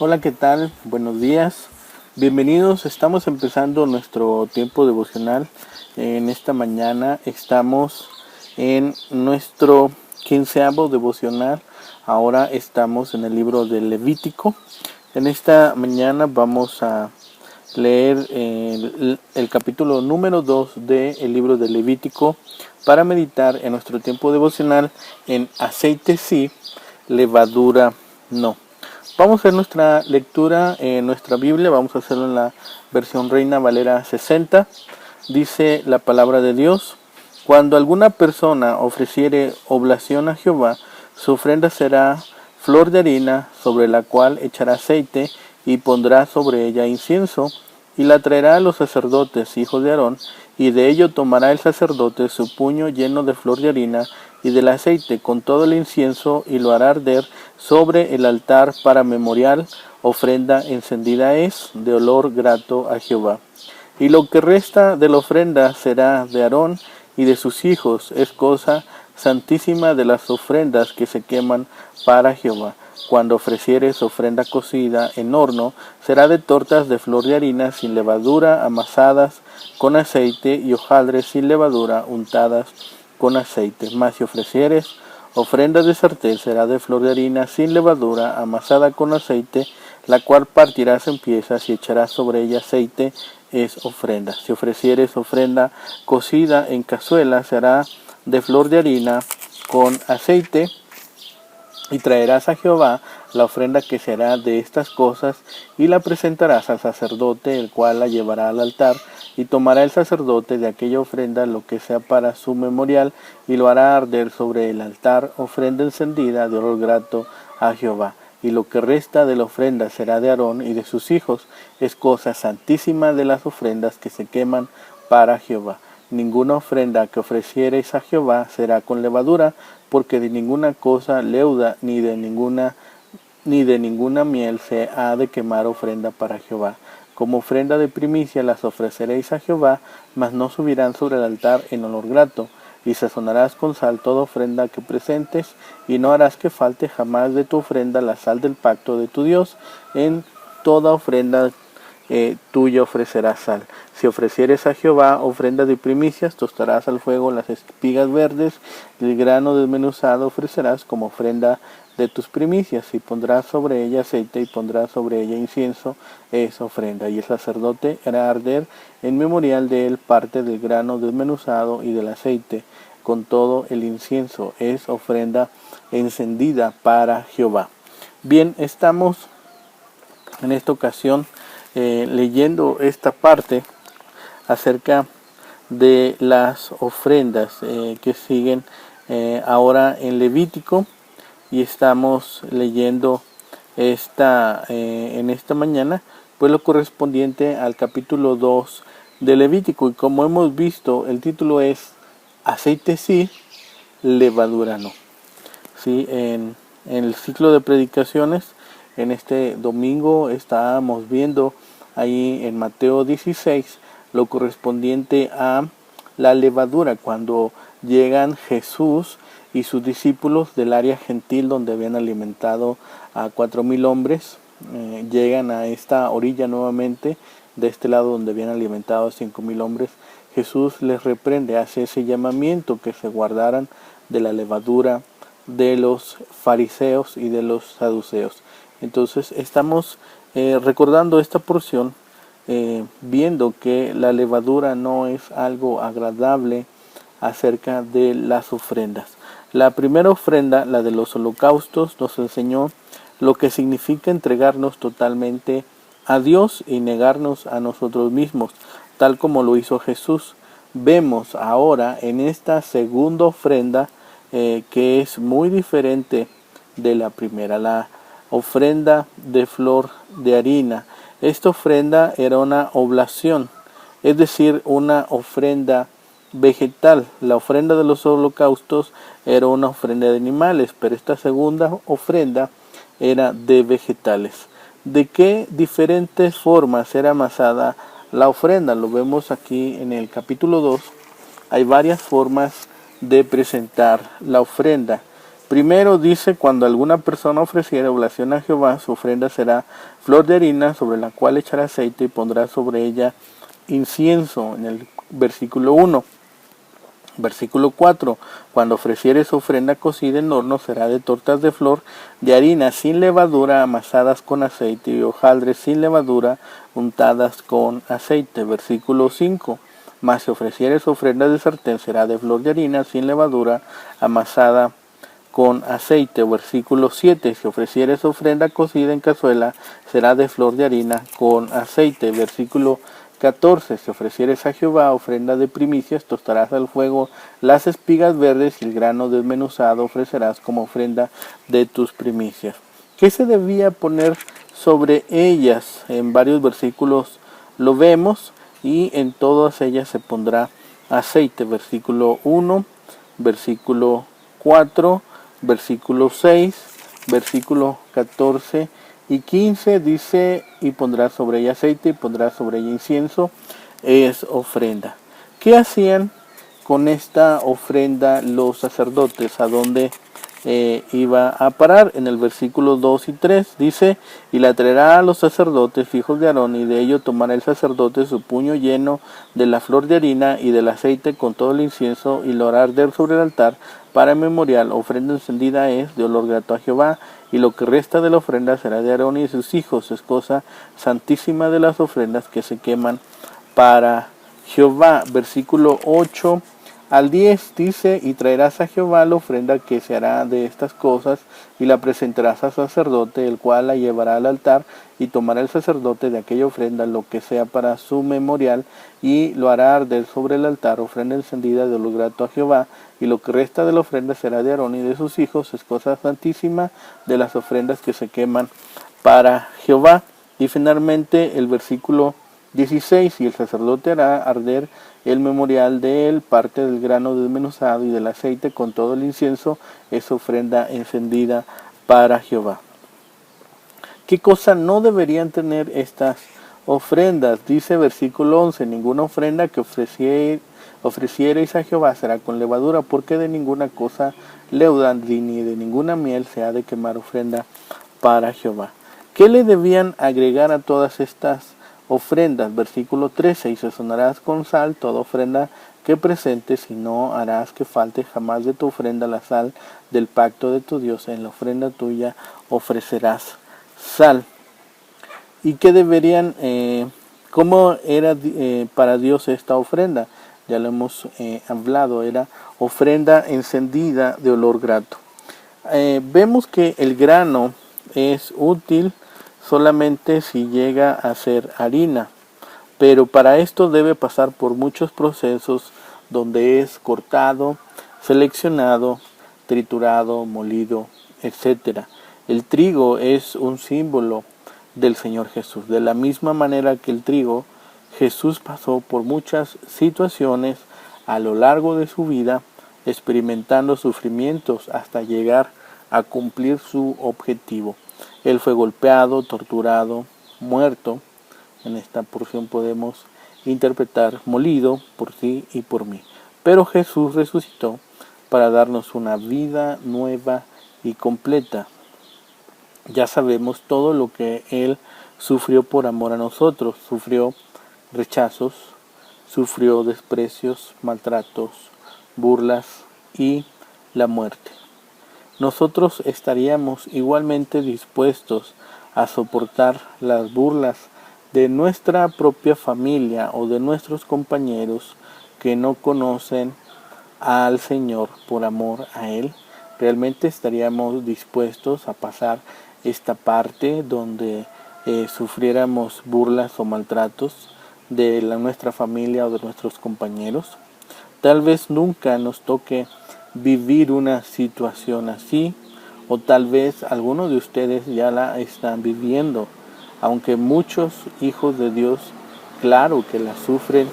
Hola, ¿qué tal? Buenos días. Bienvenidos. Estamos empezando nuestro tiempo devocional. En esta mañana estamos en nuestro 15º devocional. Ahora estamos en el libro de Levítico. En esta mañana vamos a leer el capítulo número 2 del libro de Levítico para meditar en nuestro tiempo devocional en aceite sí, levadura no. Vamos a hacer nuestra lectura en nuestra Biblia, vamos a hacerlo en la versión Reina Valera 60. Dice la palabra de Dios: cuando alguna persona ofreciere oblación a Jehová, su ofrenda será flor de harina, sobre la cual echará aceite y pondrá sobre ella incienso, y la traerá a los sacerdotes, hijos de Aarón, y de ello tomará el sacerdote su puño lleno de flor de harina y del aceite con todo el incienso, y lo hará arder sobre el altar para memorial. Ofrenda encendida es, de olor grato a Jehová. Y lo que resta de la ofrenda será de Aarón y de sus hijos, es cosa santísima de las ofrendas que se queman para Jehová. Cuando ofrecieres ofrenda cocida en horno, será de tortas de flor de harina sin levadura, amasadas con aceite, y hojaldres sin levadura, untadas con aceite. Mas si ofrecieres ofrenda de sartén, será de flor de harina sin levadura, amasada con aceite, la cual partirás en piezas y echarás sobre ella aceite, es ofrenda. Si ofrecieres ofrenda cocida en cazuela, será de flor de harina con aceite, y traerás a Jehová la ofrenda que será de estas cosas, y la presentarás al sacerdote, el cual la llevará al altar, y tomará el sacerdote de aquella ofrenda lo que sea para su memorial, y lo hará arder sobre el altar, ofrenda encendida de olor grato a Jehová. Y lo que resta de la ofrenda será de Aarón y de sus hijos, es cosa santísima de las ofrendas que se queman para Jehová. Ninguna ofrenda que ofreciereis a Jehová será con levadura, porque de ninguna cosa leuda ni de ninguna miel se ha de quemar ofrenda para Jehová. Como ofrenda de primicia las ofreceréis a Jehová, mas no subirán sobre el altar en olor grato. Y sazonarás con sal toda ofrenda que presentes, y no harás que falte jamás de tu ofrenda la sal del pacto de tu Dios. En toda ofrenda tuya ofrecerás sal. Si ofrecieres a Jehová ofrenda de primicias, tostarás al fuego las espigas verdes, y el grano desmenuzado ofrecerás como ofrenda de tus primicias, y pondrás sobre ella aceite, y pondrás sobre ella incienso, es ofrenda. Y el sacerdote hará arder en memorial de él parte del grano desmenuzado y del aceite, con todo el incienso, es ofrenda encendida para Jehová. Bien, estamos en esta ocasión leyendo esta parte acerca de las ofrendas que siguen ahora en Levítico, y estamos leyendo en esta mañana pues lo correspondiente al capítulo 2 de Levítico. Y como hemos visto, el título es aceite sí, levadura no. ¿Sí? En el ciclo de predicaciones, en este domingo estábamos viendo ahí en Mateo 16 lo correspondiente a la levadura, cuando llegan Jesús y sus discípulos del área gentil donde habían alimentado a 4,000 hombres, llegan a esta orilla nuevamente, de este lado donde habían alimentado a 5,000 hombres. Jesús les reprende, hace ese llamamiento que se guardaran de la levadura de los fariseos y de los saduceos. Entonces estamos recordando esta porción, viendo que la levadura no es algo agradable acerca de las ofrendas. La primera ofrenda, la de los holocaustos, nos enseñó lo que significa entregarnos totalmente a Dios y negarnos a nosotros mismos, tal como lo hizo Jesús. Vemos ahora en esta segunda ofrenda que es muy diferente de la primera, la ofrenda de flor de harina. Esta ofrenda era una oblación, es decir, una ofrenda vegetal. La ofrenda de los holocaustos era una ofrenda de animales, pero esta segunda ofrenda era de vegetales. ¿De qué diferentes formas era amasada la ofrenda? Lo vemos aquí en el capítulo 2. Hay varias formas de presentar la ofrenda. Primero dice, cuando alguna persona ofreciera oblación a Jehová, su ofrenda será flor de harina sobre la cual echará aceite y pondrá sobre ella incienso, en el versículo 1. Versículo 4. Cuando ofreciere su ofrenda cocida en horno, será de tortas de flor de harina sin levadura, amasadas con aceite, y hojaldres sin levadura, untadas con aceite. Versículo 5. Mas si ofreciere su ofrenda de sartén, será de flor de harina sin levadura, amasada con aceite. Versículo 7. Si ofreciere su ofrenda cocida en cazuela, será de flor de harina con aceite. Versículo 14. Si ofrecieres a Jehová ofrenda de primicias, tostarás al fuego las espigas verdes y el grano desmenuzado ofrecerás como ofrenda de tus primicias. ¿Qué se debía poner sobre ellas? En varios versículos lo vemos, y en todas ellas se pondrá aceite. Versículo 1, versículo 4, versículo 6, versículo 14 y 15 dice, y pondrá sobre ella aceite y pondrá sobre ella incienso, es ofrenda. ¿Qué hacían con esta ofrenda los sacerdotes? ¿A dónde iba a parar? En el versículo 2 y 3 dice, y la traerá a los sacerdotes, hijos de Aarón, y de ello tomará el sacerdote su puño lleno de la flor de harina y del aceite con todo el incienso, y lo hará arder sobre el altar para memorial. Ofrenda encendida es de olor grato a Jehová, y lo que resta de la ofrenda será de Aarón y de sus hijos. Es cosa santísima de las ofrendas que se queman para Jehová. Versículo 8 al 10 dice, y traerás a Jehová la ofrenda que se hará de estas cosas, y la presentarás al sacerdote, el cual la llevará al altar, y tomará el sacerdote de aquella ofrenda lo que sea para su memorial, y lo hará arder sobre el altar, ofrenda encendida de olor grato a Jehová, y lo que resta de la ofrenda será de Aarón y de sus hijos. Es cosa santísima de las ofrendas que se queman para Jehová. Y finalmente el versículo 16, y el sacerdote hará arder el memorial de él, parte del grano desmenuzado y del aceite con todo el incienso, es ofrenda encendida para Jehová. ¿Qué cosa no deberían tener estas ofrendas? Dice versículo 11, ninguna ofrenda que ofreciereis a Jehová será con levadura, porque de ninguna cosa leudan, ni de ninguna miel se ha de quemar ofrenda para Jehová. ¿Qué le debían agregar a todas estas ofrendas? Versículo 13, y sazonarás con sal toda ofrenda que presentes, y no harás que falte jamás de tu ofrenda la sal del pacto de tu Dios. En la ofrenda tuya ofrecerás sal. ¿Y qué deberían, cómo era para Dios esta ofrenda? Ya lo hemos hablado, era ofrenda encendida de olor grato. Vemos que el grano es útil solamente si llega a ser harina, pero para esto debe pasar por muchos procesos donde es cortado, seleccionado, triturado, molido, etc. El trigo es un símbolo del Señor Jesús. De la misma manera que el trigo, Jesús pasó por muchas situaciones a lo largo de su vida, experimentando sufrimientos hasta llegar a cumplir su objetivo. Él fue golpeado, torturado, muerto. En esta porción podemos interpretar molido por ti y por mí. Pero Jesús resucitó para darnos una vida nueva y completa. Ya sabemos todo lo que Él sufrió por amor a nosotros. Sufrió rechazos, sufrió desprecios, maltratos, burlas y la muerte. Nosotros estaríamos igualmente dispuestos a soportar las burlas de nuestra propia familia o de nuestros compañeros que no conocen al Señor por amor a Él. Realmente estaríamos dispuestos a pasar esta parte donde sufriéramos burlas o maltratos de nuestra familia o de nuestros compañeros. Tal vez nunca nos toque vivir una situación así, o tal vez algunos de ustedes ya la están viviendo, aunque muchos hijos de Dios, claro que la sufren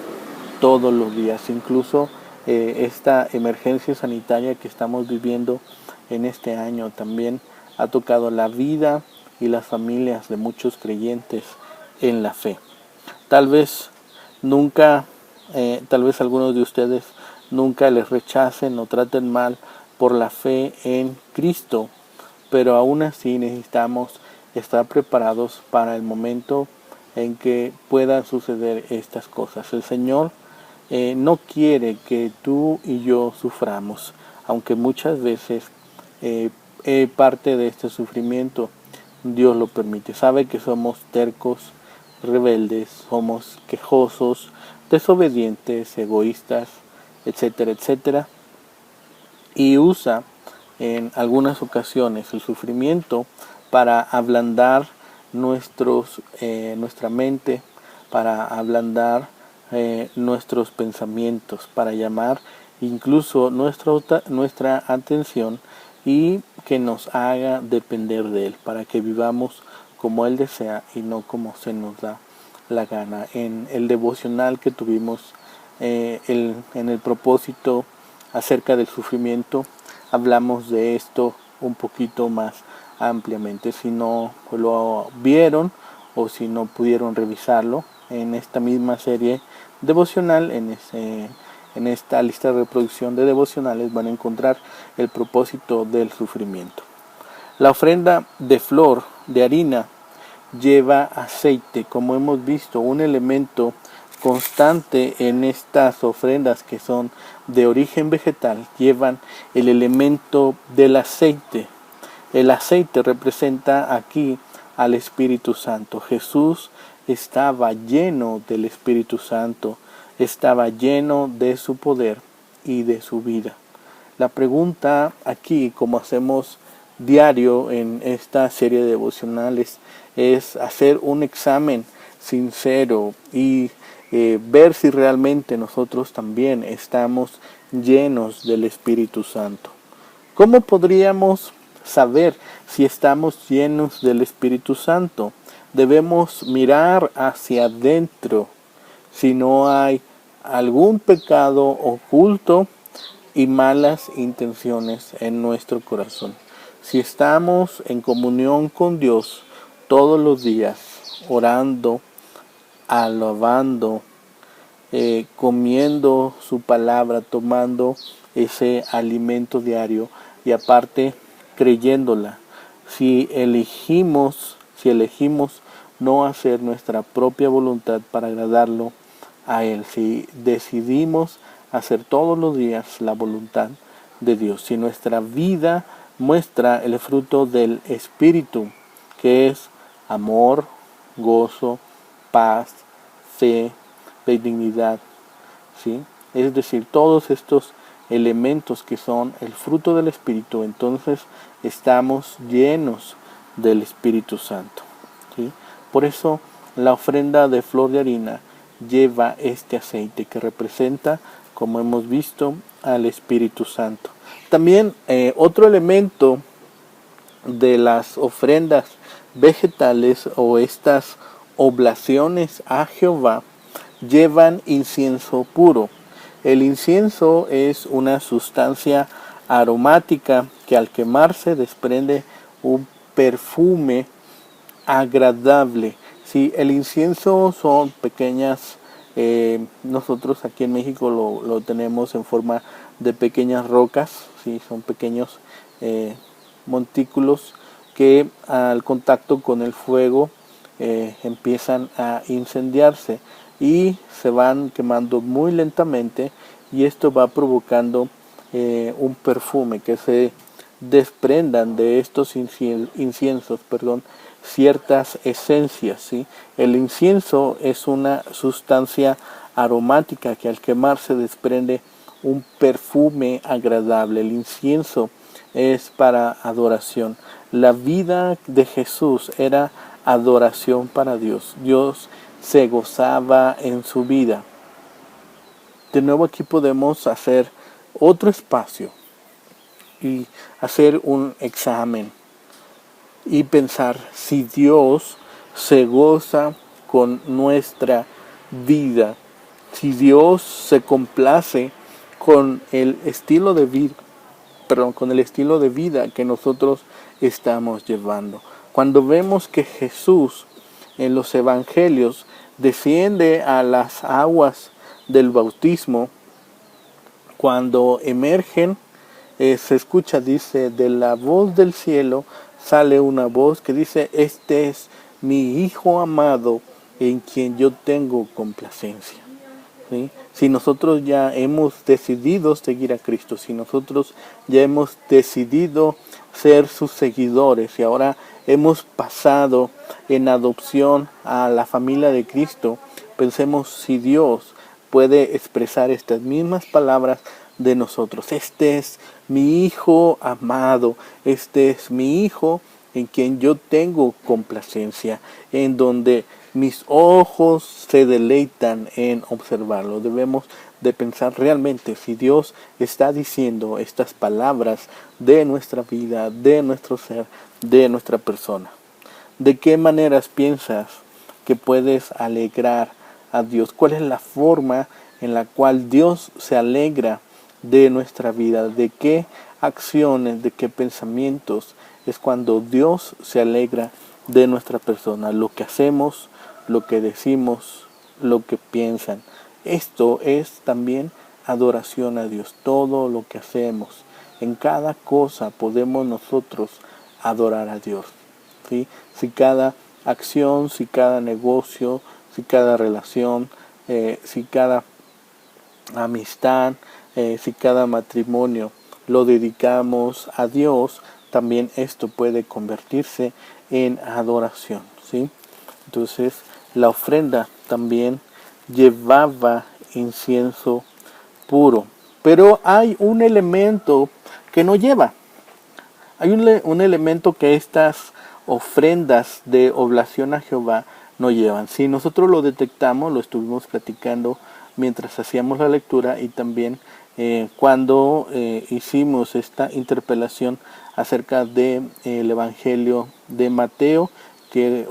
todos los días. Incluso esta emergencia sanitaria que estamos viviendo en este año también ha tocado la vida y las familias de muchos creyentes en la fe. Tal vez algunos de ustedes nunca les rechacen o traten mal por la fe en Cristo, pero aún así necesitamos estar preparados para el momento en que puedan suceder estas cosas. El Señor no quiere que tú y yo suframos, aunque muchas veces parte de este sufrimiento Dios lo permite. Sabe que somos tercos, rebeldes, somos quejosos, desobedientes, egoístas, etcétera, etcétera, y usa en algunas ocasiones el sufrimiento para ablandar nuestra mente, para ablandar nuestros pensamientos, para llamar incluso nuestra atención y que nos haga depender de Él, para que vivamos como Él desea y no como se nos da la gana. En el devocional que tuvimos en el propósito acerca del sufrimiento, hablamos de esto un poquito más ampliamente. Si no lo vieron o si no pudieron revisarlo, en esta misma serie devocional, en esta lista de reproducción de devocionales, van a encontrar el propósito del sufrimiento. La ofrenda de flor de harina lleva aceite, como hemos visto, un elemento constante en estas ofrendas que son de origen vegetal, llevan el elemento del aceite. El aceite representa aquí al Espíritu Santo. Jesús estaba lleno del Espíritu Santo, estaba lleno de su poder y de su vida. La pregunta aquí, como hacemos diario en esta serie de devocionales, es hacer un examen sincero y ver si realmente nosotros también estamos llenos del Espíritu Santo. ¿Cómo podríamos saber si estamos llenos del Espíritu Santo? Debemos mirar hacia adentro si no hay algún pecado oculto y malas intenciones en nuestro corazón. Si estamos en comunión con Dios todos los días, orando, alabando, comiendo su palabra, tomando ese alimento diario y aparte creyéndola, si elegimos no hacer nuestra propia voluntad para agradarlo a Él, si decidimos hacer todos los días la voluntad de Dios, si nuestra vida muestra el fruto del Espíritu, que es amor, gozo, paz, fe, benignidad, ¿sí? Es decir, todos estos elementos que son el fruto del Espíritu, entonces estamos llenos del Espíritu Santo, ¿sí? Por eso la ofrenda de flor de harina lleva este aceite que representa, como hemos visto, al Espíritu Santo. También otro elemento de las ofrendas vegetales o estas oblaciones a Jehová llevan incienso puro. El incienso es una sustancia aromática que al quemarse desprende un perfume agradable. Sí, el incienso son pequeñas, nosotros aquí en México lo tenemos en forma de pequeñas rocas, sí, son pequeños montículos que al contacto con el fuego empiezan a incendiarse y se van quemando muy lentamente, y esto va provocando un perfume, que se desprendan de estos inciensos, ciertas esencias, ¿sí? El incienso es una sustancia aromática que al quemarse desprende un perfume agradable. El incienso es para adoración. La vida de Jesús era adoración para Dios. Dios se gozaba en su vida. De nuevo aquí podemos hacer otro espacio y hacer un examen y pensar si Dios se goza con nuestra vida, si Dios se complace con el estilo de vida, que nosotros estamos llevando. Cuando vemos que Jesús en los evangelios desciende a las aguas del bautismo, cuando emergen se escucha, dice, de la voz del cielo sale una voz que dice, este es mi Hijo amado en quien yo tengo complacencia. ¿Sí? Si nosotros ya hemos decidido seguir a Cristo, si nosotros ya hemos decidido ser sus seguidores y ahora hemos pasado en adopción a la familia de Cristo, pensemos si Dios puede expresar estas mismas palabras de nosotros. Este es mi Hijo amado, este es mi Hijo en quien yo tengo complacencia, en donde mis ojos se deleitan en observarlo. Debemos de pensar realmente si Dios está diciendo estas palabras de nuestra vida, de nuestro ser, de nuestra persona. ¿De qué maneras piensas que puedes alegrar a Dios? ¿Cuál es la forma en la cual Dios se alegra de nuestra vida? ¿De qué acciones, de qué pensamientos es cuando Dios se alegra de nuestra persona? Lo que hacemos, lo que decimos, lo que piensan. Esto es también adoración a Dios. Todo lo que hacemos, en cada cosa podemos nosotros adorar a Dios. ¿Sí? Si cada acción, si cada negocio, si cada relación, si cada amistad, si cada matrimonio lo dedicamos a Dios, también esto puede convertirse en adoración, ¿sí? Entonces, la ofrenda también llevaba incienso puro, pero hay un elemento que no lleva. Hay un elemento que estas ofrendas de oblación a Jehová no llevan. Si nosotros lo detectamos, lo estuvimos platicando mientras hacíamos la lectura y también cuando hicimos esta interpelación acerca del Evangelio de Mateo que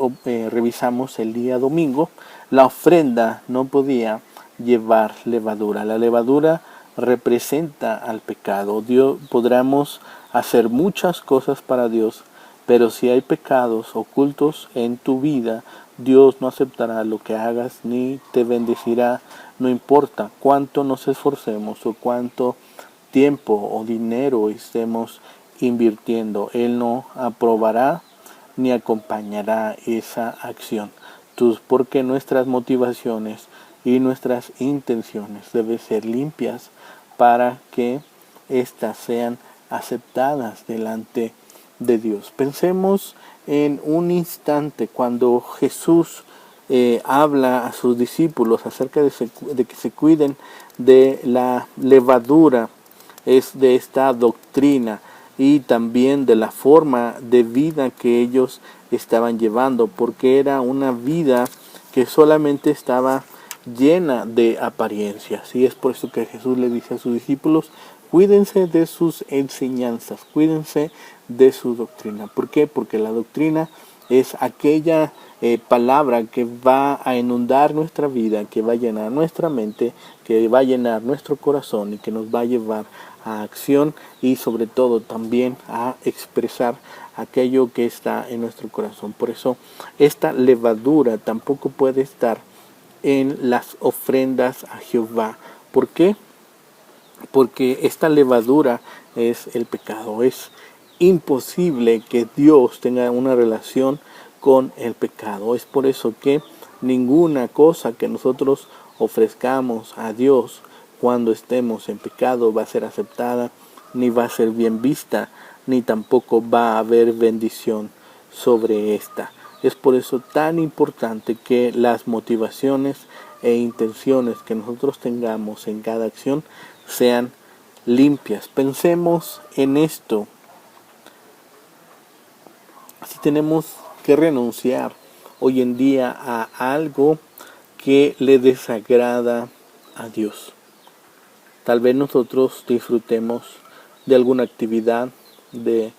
revisamos el día domingo, la ofrenda no podía llevar levadura. La levadura representa al pecado. Podremos hacer muchas cosas para Dios, pero si hay pecados ocultos en tu vida, Dios no aceptará lo que hagas ni te bendecirá, no importa cuánto nos esforcemos o cuánto tiempo o dinero estemos invirtiendo. Él no aprobará ni acompañará esa acción. Porque nuestras motivaciones y nuestras intenciones deben ser limpias para que éstas sean aceptadas delante de Dios. Pensemos en un instante cuando Jesús habla a sus discípulos acerca de que se cuiden de la levadura, es de esta doctrina y también de la forma de vida que ellos estaban llevando, porque era una vida que solamente estaba llena de apariencias. Y es por eso que Jesús le dice a sus discípulos, cuídense de sus enseñanzas, cuídense de su doctrina. ¿Por qué? Porque la doctrina es aquella palabra que va a inundar nuestra vida, que va a llenar nuestra mente, que va a llenar nuestro corazón y que nos va a llevar a acción y sobre todo también a expresar aquello que está en nuestro corazón. Por eso esta levadura tampoco puede estar en las ofrendas a Jehová. ¿Por qué? Porque esta levadura es el pecado. Es imposible que Dios tenga una relación con el pecado. Es por eso que ninguna cosa que nosotros ofrezcamos a Dios cuando estemos en pecado va a ser aceptada, ni va a ser bien vista, ni tampoco va a haber bendición sobre esta. Es por eso tan importante que las motivaciones e intenciones que nosotros tengamos en cada acción sean limpias. Pensemos en esto. Si tenemos que renunciar hoy en día a algo que le desagrada a Dios. Tal vez nosotros disfrutemos de alguna actividad, de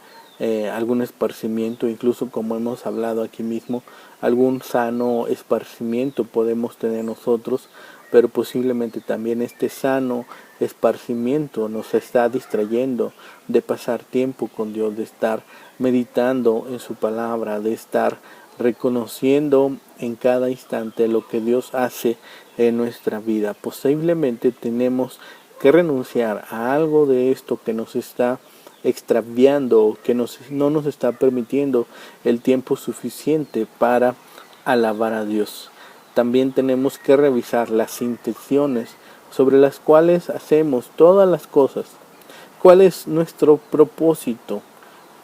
algún esparcimiento, incluso como hemos hablado aquí mismo, algún sano esparcimiento podemos tener nosotros, pero posiblemente también este sano esparcimiento nos está distrayendo de pasar tiempo con Dios, de estar meditando en su palabra, de estar reconociendo en cada instante lo que Dios hace en nuestra vida. Posiblemente tenemos que renunciar a algo de esto que nos está extraviando, que no nos está permitiendo el tiempo suficiente para alabar a Dios. También tenemos que revisar las intenciones sobre las cuales hacemos todas las cosas. ¿Cuál es nuestro propósito?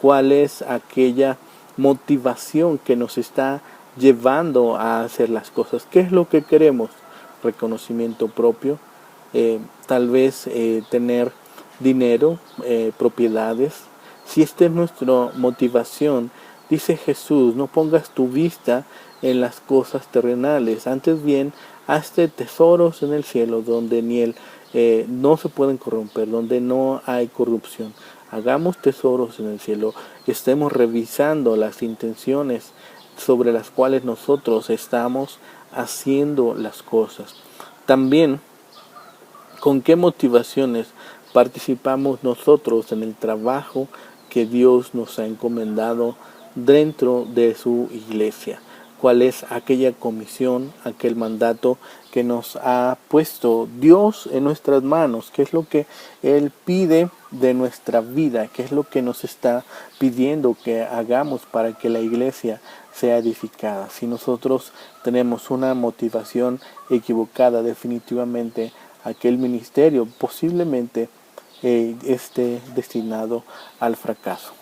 ¿Cuál es aquella motivación que nos está llevando a hacer las cosas? ¿Qué es lo que queremos? Reconocimiento propio, tal vez tener dinero, propiedades. Si esta es nuestra motivación, dice Jesús, no pongas tu vista en las cosas terrenales, antes bien, hazte tesoros en el cielo, donde no se pueden corromper, donde no hay corrupción. Hagamos tesoros en el cielo, estemos revisando las intenciones sobre las cuales nosotros estamos haciendo las cosas. También, ¿con qué motivaciones participamos nosotros en el trabajo que Dios nos ha encomendado dentro de su iglesia? ¿Cuál es aquella comisión, aquel mandato que nos ha puesto Dios en nuestras manos? ¿Qué es lo que Él pide de nuestra vida? ¿Qué es lo que nos está pidiendo que hagamos para que la iglesia sea edificada? Si nosotros tenemos una motivación equivocada, definitivamente aquel ministerio posiblemente esté destinado al fracaso.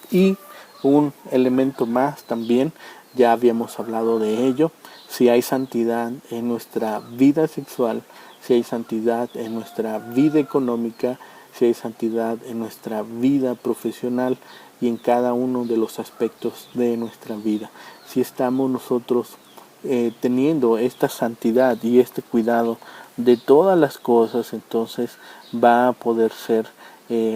Y un elemento más también, ya habíamos hablado de ello, si hay santidad en nuestra vida sexual, si hay santidad en nuestra vida económica, si hay santidad en nuestra vida profesional y en cada uno de los aspectos de nuestra vida. Si estamos nosotros teniendo esta santidad y este cuidado de todas las cosas, entonces va a poder ser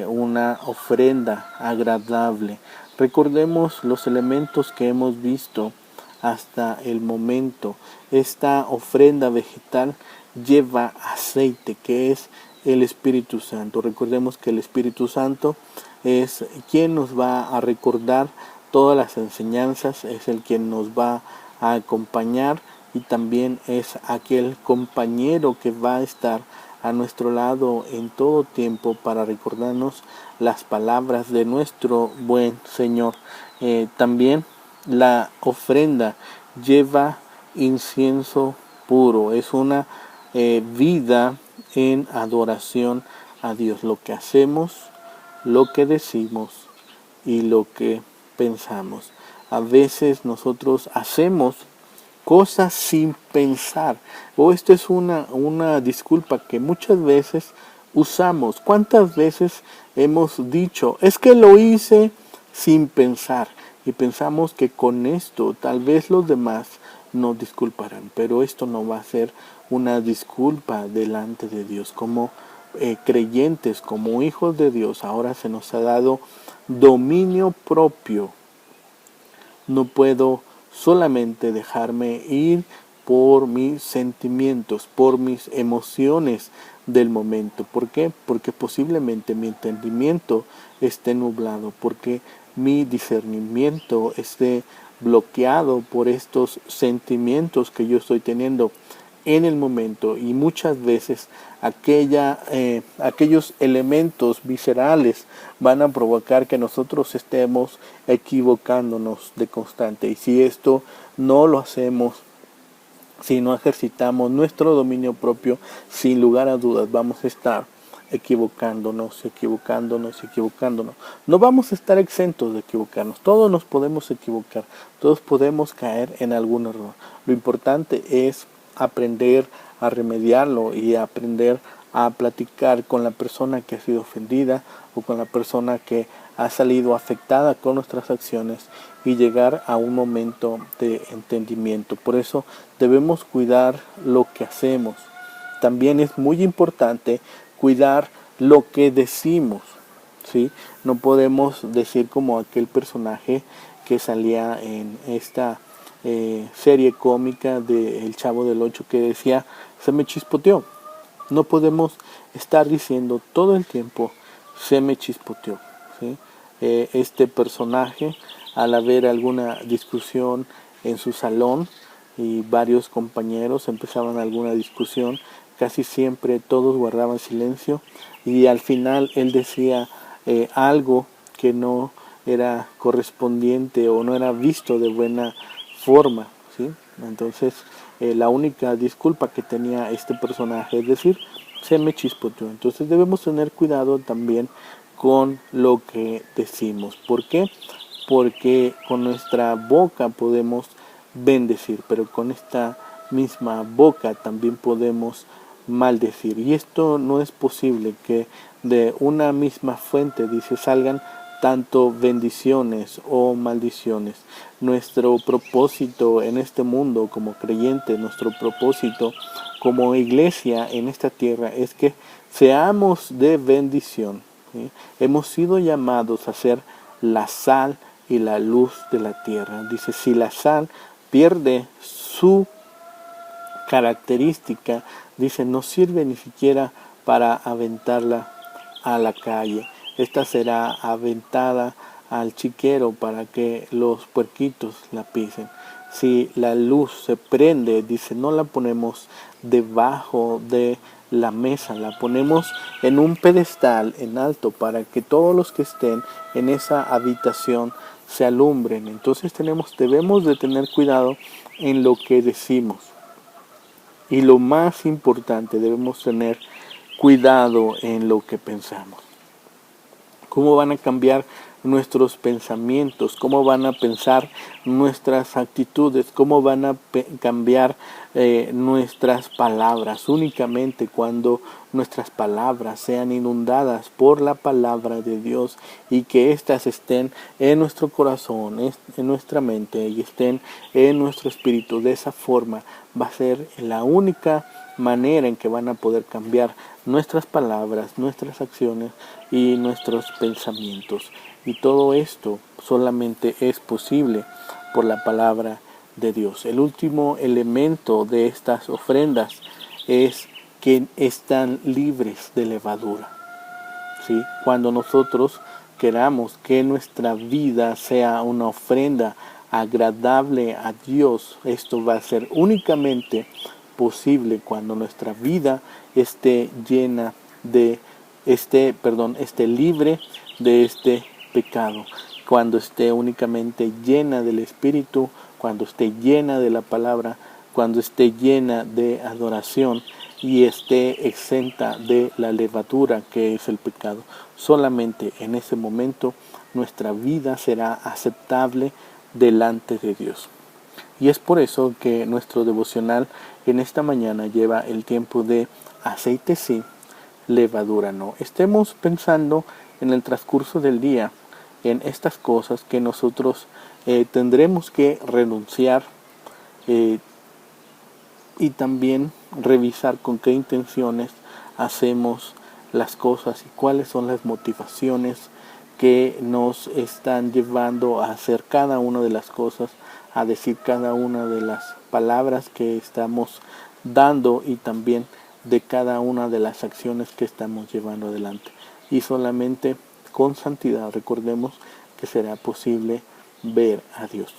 una ofrenda agradable. Recordemos los elementos que hemos visto hasta el momento. Esta ofrenda vegetal lleva aceite, que es el Espíritu Santo. Recordemos que el Espíritu Santo es quien nos va a recordar todas las enseñanzas, es el quien nos va a acompañar y también es aquel compañero que va a estar a nuestro lado en todo tiempo para recordarnos las palabras de nuestro buen Señor. También la ofrenda lleva incienso puro, es una vida en adoración a Dios. Lo que hacemos, lo que decimos y lo que pensamos. A veces nosotros hacemos cosas sin pensar. Esto es una disculpa que muchas veces usamos. ¿Cuántas veces hemos dicho, es que lo hice sin pensar? Y pensamos que con esto tal vez los demás nos disculparán, pero esto no va a ser una disculpa delante de Dios. Como creyentes, como hijos de Dios, ahora se nos ha dado dominio propio. No puedo solamente dejarme ir por mis sentimientos, por mis emociones del momento. ¿Por qué? Porque posiblemente mi entendimiento esté nublado, porque mi discernimiento esté bloqueado por estos sentimientos que yo estoy teniendo en el momento, y muchas veces aquellos elementos viscerales van a provocar que nosotros estemos equivocándonos de constante. Y si esto no lo hacemos, si no ejercitamos nuestro dominio propio, sin lugar a dudas vamos a estar equivocándonos. No vamos a estar exentos de equivocarnos. Todos nos podemos equivocar, todos podemos caer en algún error. Lo importante es aprender a remediarlo y aprender a platicar con la persona que ha sido ofendida o con la persona que ha salido afectada con nuestras acciones y llegar a un momento de entendimiento. Por eso debemos cuidar lo que hacemos. También es muy importante cuidar lo que decimos, ¿sí? No podemos decir como aquel personaje que salía en esta serie cómica de El Chavo del Ocho, que decía, se me chispoteó. No podemos estar diciendo todo el tiempo, se me chispoteó, ¿sí? Este personaje, al haber alguna discusión en su salón y varios compañeros empezaban alguna discusión, casi siempre todos guardaban silencio y al final él decía algo que no era correspondiente o no era visto de buena forma, ¿sí? Entonces la única disculpa que tenía este personaje es decir, se me chispoteó. Entonces debemos tener cuidado también con lo que decimos. ¿Por qué? Porque con nuestra boca podemos bendecir, pero con esta misma boca también podemos maldecir. Y esto no es posible, que de una misma fuente, dice, salgan tanto bendiciones o maldiciones. Nuestro propósito en este mundo como creyentes, nuestro propósito como iglesia en esta tierra es que seamos de bendición, ¿sí? Hemos sido llamados a ser la sal y la luz de la tierra. Dice, si la sal pierde su característica, dice, no sirve ni siquiera para aventarla a la calle. Esta será aventada al chiquero para que los puerquitos la pisen. Si la luz se prende, dice, no la ponemos debajo de la mesa, la ponemos en un pedestal en alto para que todos los que estén en esa habitación se alumbren. Entonces debemos de tener cuidado en lo que decimos. Y lo más importante, debemos tener cuidado en lo que pensamos. ¿Cómo van a cambiar nuestros pensamientos? ¿Cómo van a pensar nuestras actitudes? ¿Cómo van a cambiar nuestras palabras? Únicamente cuando nuestras palabras sean inundadas por la palabra de Dios y que éstas estén en nuestro corazón, en nuestra mente y estén en nuestro espíritu. De esa forma va a ser la única manera en que van a poder cambiar nuestras palabras, nuestras acciones y nuestros pensamientos. Y todo esto solamente es posible por la palabra de Dios. El último elemento de estas ofrendas es que están libres de levadura, ¿sí? Cuando nosotros queramos que nuestra vida sea una ofrenda agradable a Dios, esto va a ser únicamente posible cuando nuestra vida esté esté libre de este pecado, cuando esté únicamente llena del Espíritu, cuando esté llena de la palabra, cuando esté llena de adoración y esté exenta de la levadura que es el pecado. Solamente en ese momento nuestra vida será aceptable delante de Dios. Y es por eso que nuestro devocional en esta mañana lleva el tiempo de aceite sí, levadura no. Estemos pensando en el transcurso del día en estas cosas que nosotros tendremos que renunciar y también revisar con qué intenciones hacemos las cosas y cuáles son las motivaciones que nos están llevando a hacer cada una de las cosas, a decir cada una de las palabras que estamos dando y también de cada una de las acciones que estamos llevando adelante. Y solamente con santidad recordemos que será posible ver a Dios.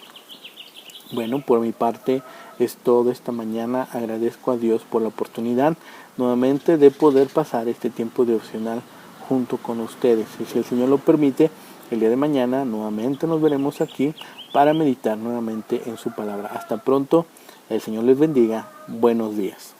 Bueno, por mi parte es todo esta mañana. Agradezco a Dios por la oportunidad nuevamente de poder pasar este tiempo devocional junto con ustedes. Y si el Señor lo permite, el día de mañana nuevamente nos veremos aquí para meditar nuevamente en su palabra. Hasta pronto, el Señor les bendiga. Buenos días.